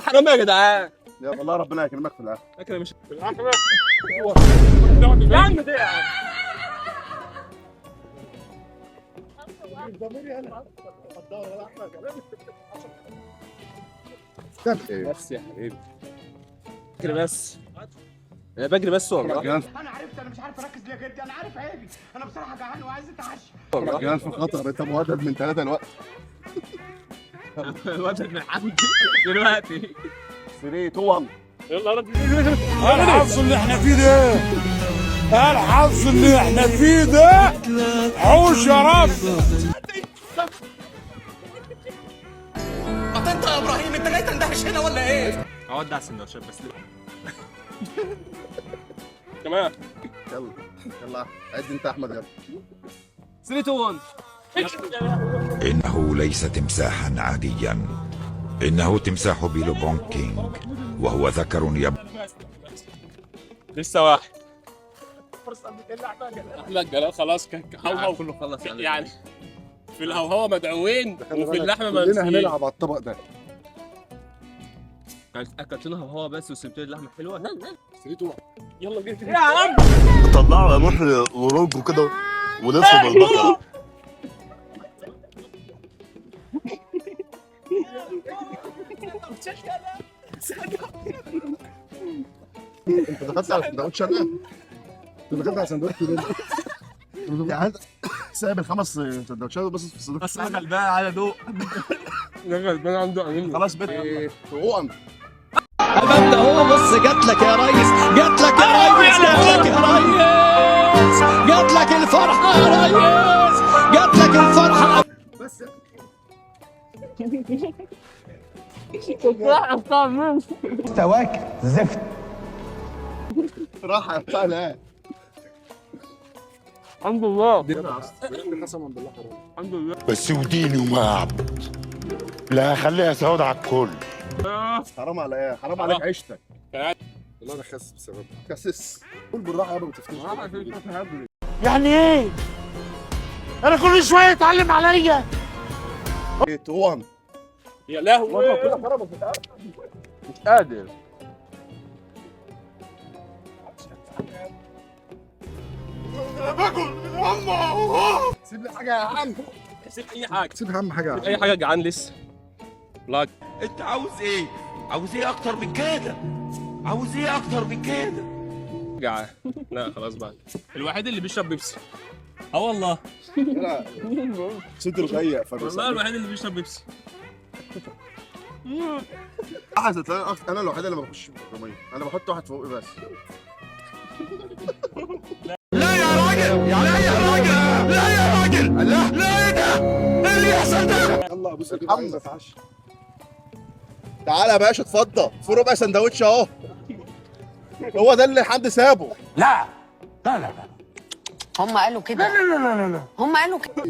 حرام يا جدعان. يا والله ربنا يكرمك في الاخر. فاكر مش في الاخر يا عم ده يا عم. بس يا حبيبي بجري بس، انا بجري بس والله. انا عرفت، انا مش عارف اركز ليه يا جدي، انا عارف عيبي، انا بصراحه جعان وعايز اتعشى. جان في خطر، انت مهدد من 3 الوقت. الواد من عندي دلوقتي 3 2 1. يلا رد. الحظ اللي احنا فيه ده، الحظ اللي احنا فيه ده حوش يا رب. انت يا ابراهيم انت جاي تندهش هنا ولا ايه؟ اودع السندوتشات بس كمان. يلا يلا عد انت يا احمد. يلا 3 2 1. إنه ليس تمساحا عاديا، إنه تمساح بيلوبونج كينج، وهو ذكر لسه واحد. احمد جلال خلاص كان هوهو كله خلص يعني في الهوهوه مدعوين وفي اللحمه كلنا منسيين. هنلعب على الطبق ده. اكلت لنا هوهوه بس وسبت لي اللحمه حلوه. 3 2 يلا بينا يا عم. طلعوا يا محي ورجوا كده ولفوا بالبقرة. انت دخلت على سندوتش انا؟ انت دخلت على سندوتش يعني سايب الخمس سندوتشات بس في الصندوق. بس انا غلبان على دوق. انا غلبان عنده عينين. خلاص بيت هو أبدا هو بص جات لك يا ريس، جات لك يا ريس، جات لك يا ريس، جات لك الفرحة يا ريس، جات لك الفرحة. بس مستواك زفت. راحه بتاع لا الحمد لله قسما بالله حرام. الحمد لله. بس وديني وما اعبد، لا خليها سود على الكل. حرام على ايه؟ حرام عليك عيشتك. قاعد. والله انا خاسس بسببك. خاسس. قول بالراحه يا ابو تفتش. يعني ايه؟ انا كل شويه اتعلم عليا. 3 1. يا لهوي مش قادر. سيب لي حاجه يا عم. سيب اي حاجه، سيب اهم حاجه يا عم. اي حاجه. جعان لسه. لاج. أنت عاوز إيه؟ عاوز إيه أكتر من كده؟ عاوز إيه أكتر من كده؟ جعان. لا خلاص بقى. الوحيد اللي بيشرب بيبسي. اه والله. لا صدره ضيق والله الوحيد اللي بيشرب بيبسي. انا الوحيد اللي ما بخش في الرميه، انا بحط واحد فوقي بس. لا يا راجل، لا يا راجل، لا يا راجل، لا لا ايه ده؟ ايه اللي يحصل ده؟ يلا ابوس ايدك عايز اتعشى. تعالى يا باشا اتفضل، في ربع سندوتش اهو. هو ده اللي حد سابه. لا لا لا لا هم قالوا كده. لا لا لا لا. هم قالوا كده.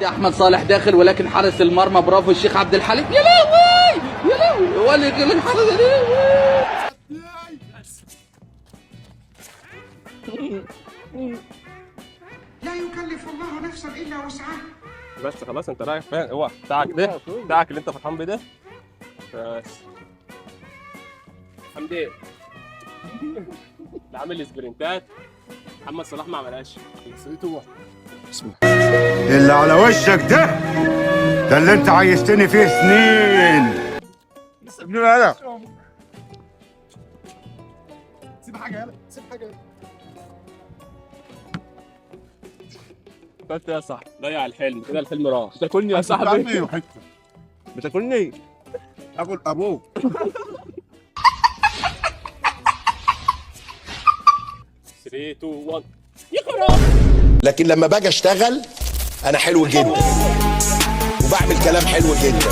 يا احمد صالح داخل، ولكن حارس المرمى برافو الشيخ عبد الحليم. يا لهوي يا لهوي، هو اللي يقول لك حارس. يا لهوي. لا يكلف الله نفسا الا وسعها. بس خلاص انت رايح فين؟ اوعى بتاعك ده، بتاعك اللي انت فرحان بيه ده. بس حمدي اللي عامل سبرنتات، محمد صلاح ما عملهاش. اللي على وشك ده اللي انت عايشتني فيه سنين. سيبني انا. سيب حاجه يلا، سيب حاجه يلا. بس يا صاحبي ضيع الحلم كده، الحلم راح. بتاكلني يا صاحبي؟ بتاكلني؟ اكل ابوك. ثلاثة 2 1. يا خراب. لكن لما باجي اشتغل انا حلو جدا وبعمل كلام حلو جدا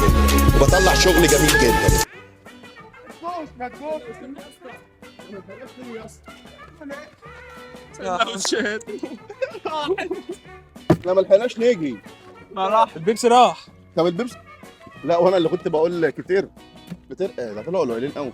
وبطلع شغل جميل جدا. احنا ما لحقناش نيجي. ما راح البيبسي راح. طب البيبسي لا، وانا اللي كنت بقول كتير ده طلعوا قليلين قوي.